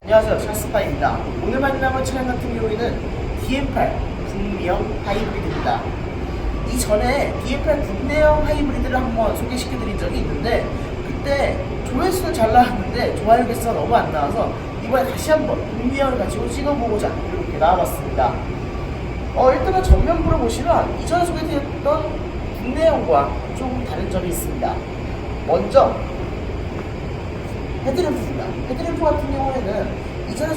안녕하세요, 샤스파입니다. 오늘 만나볼 차량 같은 경우에는 DM8 국내형 하이브리드입니다. 이전에 DM8 국내형 하이브리드를 한번 소개시켜드린 적이 있는데 그때 조회수는 잘 나왔는데 좋아요 개수가 너무 안 나와서 이번에 다시 한번 국내형을 가지고 찍어보고자 이렇게 나와봤습니다. 일단은 전면부를 보시면 이전에 소개드렸던 국내형과 조금 다른 점이 있습니다. 먼저 헤드램프입니다. 헤드램프 같은 경우에는 이전에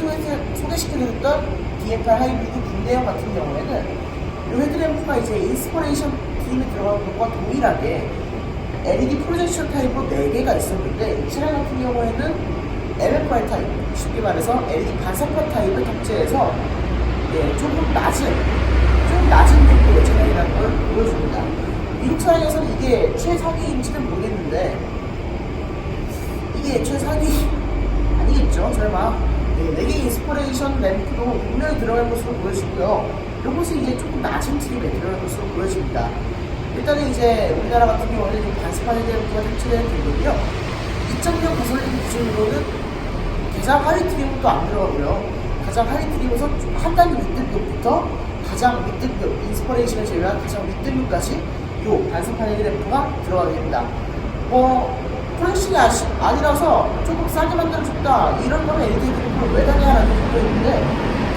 소개시켜드렸던 DM8 하이브리드 국내형 같은 경우에는 이 헤드램프가 이제 인스퍼레이션 팀이 들어간 것과 동일하게 LED 프로젝션 타입으로 4개가 있었는데 이 차량 같은 경우에는 MFR 타입, 쉽게 말해서 LED 반사판 타입을 탑재해서 조금 낮은 템포의 차량이라는 걸 보여줍니다. 미국 차량에서는 이게 최상위인지는 모르겠는데 이게 최상위 아니겠죠? 설마. 4개 인스퍼레이션 램프도 분명히 들어갈 것으로 보여지고요. 이것이 이제 조금 낮은 트림에 들어갈 것으로 보여집니다. 일단은 이제 우리나라 같은 경우는 반사판 램프가 탑재되는 경우는요 2.0 가솔린 기준으로는 가장 하위 트림도 안 들어가고요. 가장 하위 트림에서 한 단계 윗등급부터 가장 윗등급, 인스퍼레이션을 제외한 가장 윗등급까지 이 반사판 램프가 들어가게 됩니다. 프레쉬이 아니라서 조금 싸게 만들어줬다 이런 거는 LED 램프를 왜 다냐라는 생각도 있는데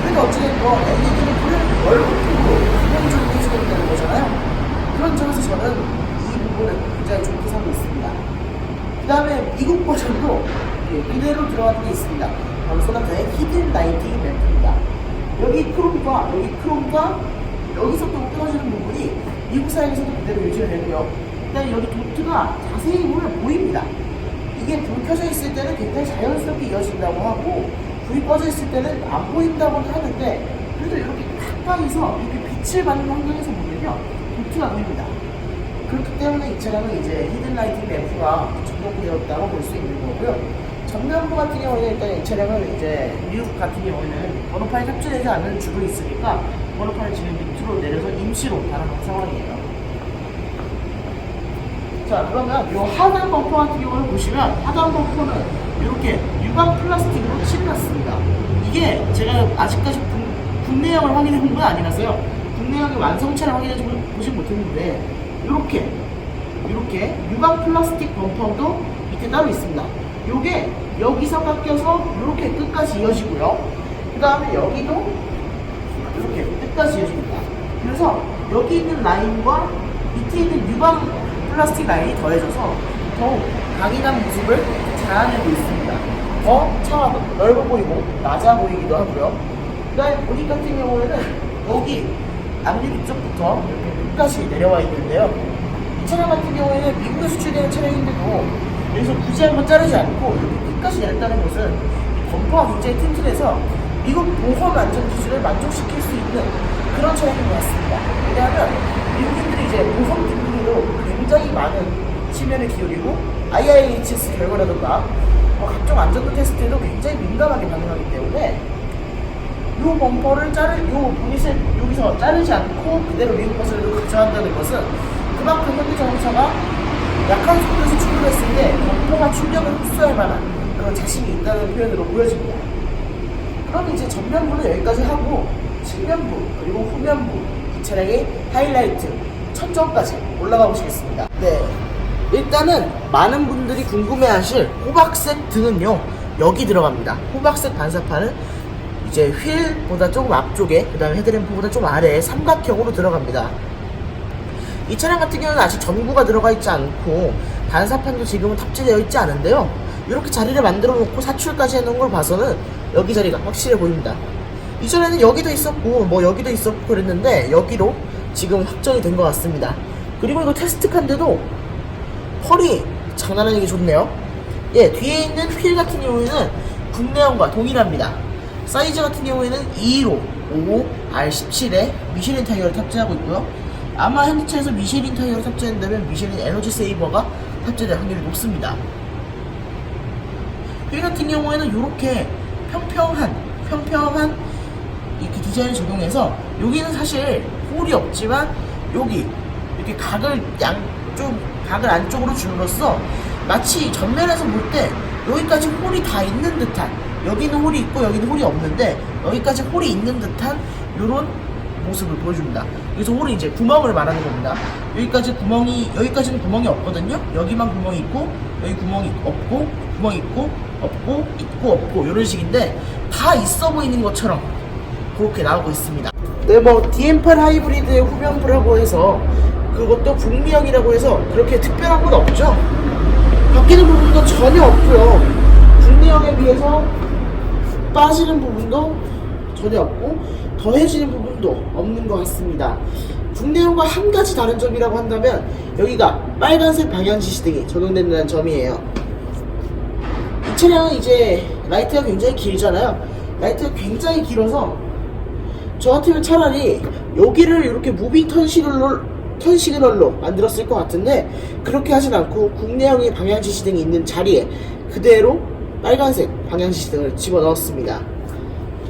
그래도 어찌됐건 LED 램프를 월급으로 기본적으로 해주게 된다는 거잖아요. 그런 점에서 저는 이 부분을 굉장히 좋게 생각하고 있습니다. 그 다음에 미국 버전도 그대로 들어가는 게 있습니다. 바로 소나타의 히든 라이팅 램프입니다. 여기 크롬과 여기서 또 끊어지는 부분이 미국 사양에서도 그대로 유지가 되고요. 일단 여기 도트가 자세히 보면 보입니다. 이게 불 켜져 있을 때는 굉장히 자연스럽게 이어진다고 하고 불이 꺼져 있을 때는 안 보인다고 하는데 그래도 이렇게 가까이서 이렇게 빛을 받는 환경에서 보면요 도트가 보입니다. 그렇기 때문에 이 차량은 이제 히든 라이팅 램프가 접목되었다고 볼 수 있는 거고요. 전면부 같은 경우에는 일단 이 차량은 이제 미국 같은 경우에는 번호판이 탑재되지 않는 줄도 있으니까 번호판을 지금 밑으로 내려서 임시로 달아놓은 상황이에요. 자, 그러면 이 하단 범퍼 같은 경우를 보시면 하단 범퍼는 이렇게 유광 플라스틱으로 칠해놨습니다. 이게 제가 아직까지 국내형을 확인해 본 건 아니라서요. 국내형의 완성차를 확인해 보진 못했는데 이렇게 유광 플라스틱 범퍼도 밑에 따로 있습니다. 요게 여기서 깎여서 이렇게 끝까지 이어지고요. 그 다음에 여기도 이렇게 끝까지 이어집니다. 그래서 여기 있는 라인과 밑에 있는 유광 플라스틱 라인이 더해져서 더욱 강인한 모습을 자아내고 있습니다. 더 차가 넓어 보이고 낮아 보이기도 하고요. 그 다음에 보닛 같은 경우에는 여기 앞뒤 뒤쪽부터 이렇게 끝까지 내려와 있는데요. 이 차량 같은 경우에는 미국에 수출되는 차량인데도 여기서 굳이 한번 자르지 않고 이렇게 끝까지 내렸다는 것은 범퍼가 굉장히 튼튼해서 미국 보험 안전 기준을 만족시킬 수 있는 그런 차량인 것 같습니다. 왜냐하면 미국인들이 이제 보험 등급으로 굉장히 많은 치면을 기울이고 IIHS 결과라든가 각종 안전도 테스트에도 굉장히 민감하게 반응하기 때문에 이 범퍼를 이 보닛을 여기서 자르지 않고 그대로 미국 버전으로 가져간다는 것은 그만큼 현대자동차가 약한 속도에서 출발했을 때 범퍼가 충격을 흡수할 만한 그런 자신이 있다는 표현으로 보여집니다. 그럼 이제 전면부는 여기까지 하고 측면부 그리고 후면부 이 차량의 하이라이트 천정까지 올라가 보시겠습니다. 네, 일단은 많은 분들이 궁금해하실 호박색 등은요 여기 들어갑니다. 호박색 반사판은 이제 휠보다 조금 앞쪽에 그 다음에 헤드램프보다 좀 아래에 삼각형으로 들어갑니다. 이 차량 같은 경우는 아직 전구가 들어가 있지 않고 반사판도 지금은 탑재되어 있지 않은데요, 이렇게 자리를 만들어 놓고 사출까지 해놓은 걸 봐서는 여기 자리가 확실해 보입니다. 이전에는 여기도 있었고 여기도 있었고 그랬는데 여기로 지금 확정이 된 것 같습니다. 그리고 이거 테스트칸인데도 펄이 장난 아니게 좋네요. 예, 뒤에 있는 휠 같은 경우에는 국내형과 동일합니다. 사이즈 같은 경우에는 2로 R17에 미쉐린 타이어를 탑재하고 있고요. 아마 현대차에서 미쉐린 타이어를 탑재한다면 미쉐린 에너지 세이버가 탑재될 확률이 높습니다. 휠 같은 경우에는 이렇게 평평한 이렇게 디자인을 적용해서 여기는 사실 홀이 없지만 여기 이렇게 각을 안쪽으로 줌으로써 마치 전면에서 볼 때 여기까지 홀이 다 있는 듯한, 여기는 홀이 있고 여기는 홀이 없는데 여기까지 홀이 있는 듯한 이런 모습을 보여줍니다. 여기서 홀이 이제 구멍을 말하는 겁니다. 여기까지는 구멍이 없거든요. 여기만 구멍이 있고 여기 구멍이 없고 구멍이 있고 없고 이런 식인데 다 있어 보이는 것처럼 그렇게 나오고 있습니다. 네, 뭐 DM8 하이브리드의 후면부라고 해서 그것도 북미형이라고 해서 그렇게 특별한 건 없죠. 바뀌는 부분도 전혀 없고요. 국내형에 비해서 빠지는 부분도 전혀 없고 더해지는 부분도 없는 것 같습니다. 국내형과 한 가지 다른 점이라고 한다면 여기가 빨간색 방향 지시등이 적용된다는 점이에요. 이 차량은 이제 라이트가 굉장히 길잖아요. 라이트가 굉장히 길어서 저 같으면 차라리 여기를 이렇게 무빙 턴 시그널로 만들었을 것 같은데 그렇게 하진 않고 국내형의 방향 지시등이 있는 자리에 그대로 빨간색 방향 지시등을 집어넣었습니다.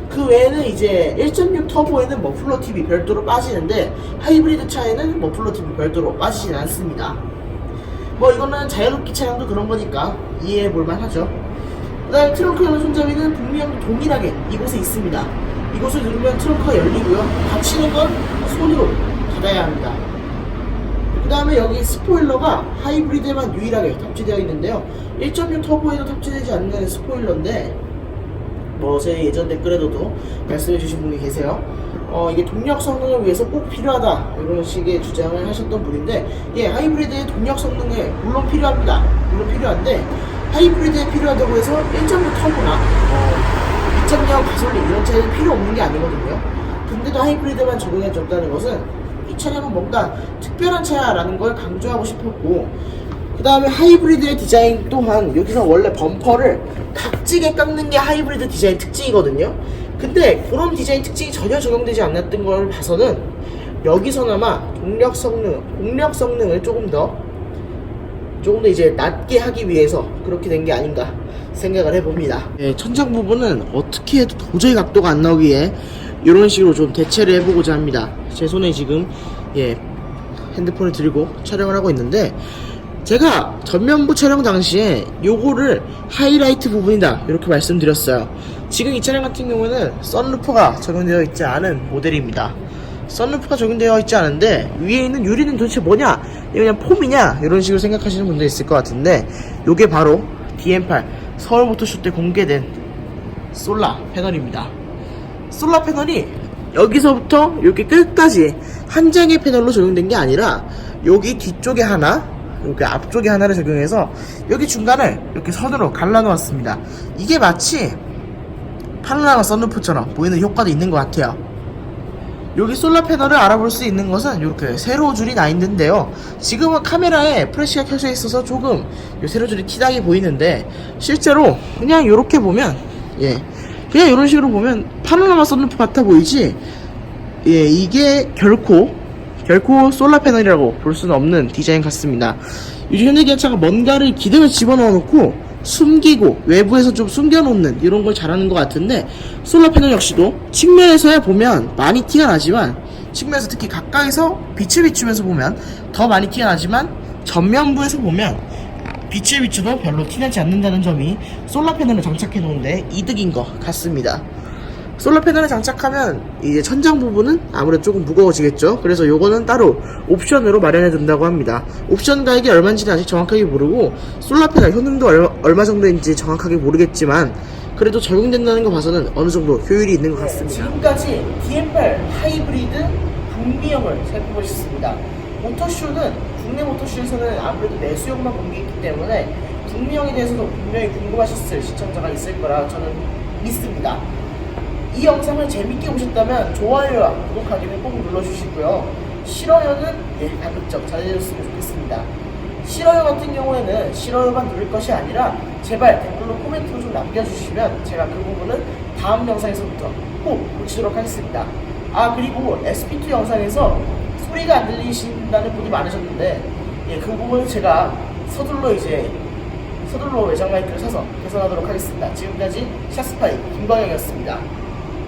그 외에는 이제 1.6 터보에는 머플러 TV 별도로 빠지는데 하이브리드 차에는 머플러 TV 별도로 빠지진 않습니다. 뭐 이거는 자연흡기 차량도 그런 거니까 이해해 볼만 하죠. 그 다음에 트렁크 열는 손잡이는 북미형도 동일하게 이곳에 있습니다. 이곳을 누르면 트렁크가 열리고요. 닫히는 건 손으로 닫아야 합니다. 그 다음에 여기 스포일러가 하이브리드에만 유일하게 탑재되어 있는데요. 1.6 터보에도 탑재되지 않는 스포일러인데 뭐 제 예전 댓글에도 말씀해 주신 분이 계세요. 이게 동력 성능을 위해서 꼭 필요하다 이런 식의 주장을 하셨던 분인데 예, 하이브리드의 동력 성능에 물론 필요합니다. 물론 필요한데 하이브리드에 필요하다고 해서 1.6 터보나 2.0 가솔린 이런 차에는 필요 없는 게 아니거든요. 근데도 하이브리드만 적용해 줬다는 것은 이 차량은 뭔가 특별한 차라는 걸 강조하고 싶었고, 그 다음에 하이브리드의 디자인 또한 여기서 원래 범퍼를 각지게 깎는 게 하이브리드 디자인 특징이거든요. 근데 그런 디자인 특징이 전혀 적용되지 않았던 걸 봐서는 여기서나마 동력 성능을 조금 더 이제 낮게 하기 위해서 그렇게 된 게 아닌가 생각을 해봅니다. 네, 천장 부분은 어떻게 해도 도저히 각도가 안 나오기에 이런 식으로 좀 대체를 해보고자 합니다. 제 손에 지금 핸드폰을 들고 촬영을 하고 있는데 제가 전면부 촬영 당시에 요거를 하이라이트 부분이다 이렇게 말씀드렸어요. 지금 이 차량 같은 경우는 썬루프가 적용되어 있지 않은 모델입니다. 썬루프가 적용되어 있지 않은데 위에 있는 유리는 도대체 뭐냐, 그냥 폼이냐 이런 식으로 생각하시는 분도 있을 것 같은데 요게 바로 DM8 서울모터쇼 때 공개된 솔라 패널입니다. 솔라 패널이 여기서부터 이렇게 끝까지 한 장의 패널로 적용된 게 아니라 여기 뒤쪽에 하나, 여기 앞쪽에 하나를 적용해서 여기 중간을 이렇게 선으로 갈라 놓았습니다. 이게 마치 파노라마 썬루프처럼 보이는 효과도 있는 것 같아요. 여기 솔라 패널을 알아볼 수 있는 것은 이렇게 세로 줄이 나 있는데요. 지금은 카메라에 플래시가 켜져 있어서 조금 이 세로 줄이 티나게 보이는데 실제로 그냥 이렇게 보면 그냥 이런 식으로 보면 파노라마 썬루프 같아 보이지 이게 결코 솔라 패널이라고 볼 수는 없는 디자인 같습니다. 요즘 현대기아차가 뭔가를 기름을 집어넣어 놓고 숨기고 외부에서 좀 숨겨놓는 이런 걸 잘하는 것 같은데 솔라 패널 역시도 측면에서야 보면 많이 티가 나지만 측면에서 특히 가까이서 빛을 비추면서 보면 더 많이 티가 나지만 전면부에서 보면 빛을 비춰도 별로 티나지 않는다는 점이 솔라 패널을 장착해 놓은데 이득인 것 같습니다. 솔라 패널을 장착하면 이제 천장 부분은 아무래도 조금 무거워지겠죠. 그래서 요거는 따로 옵션으로 마련해 둔다고 합니다. 옵션 가액이 얼마인지는 아직 정확하게 모르고 솔라 패널 효능도 얼마 정도인지 정확하게 모르겠지만 그래도 적용된다는 거 봐서는 어느 정도 효율이 있는 것 같습니다. 지금까지 DM8 하이브리드 북미형을 살펴보셨습니다. 모터쇼는 국내 모터쇼에서는 아무래도 내수형만 공개했기 때문에 북미형에 대해서도 분명히 궁금하셨을 시청자가 있을 거라 저는 믿습니다. 이 영상을 재밌게 보셨다면 좋아요와 구독하기를 꼭 눌러주시고요. 싫어요는 가급적 잘해줬으면 좋겠습니다. 싫어요 같은 경우에는 싫어요만 누를 것이 아니라 제발 댓글로 코멘트로 좀 남겨주시면 제가 그 부분은 다음 영상에서부터 꼭 고치도록 하겠습니다. 아, 그리고 SP2 영상에서 소리가 안 들리신다는 분이 많으셨는데, 예, 그 부분은 제가 서둘러 외장 마이크를 사서 개선하도록 하겠습니다. 지금까지 샷스파이 김광영이었습니다.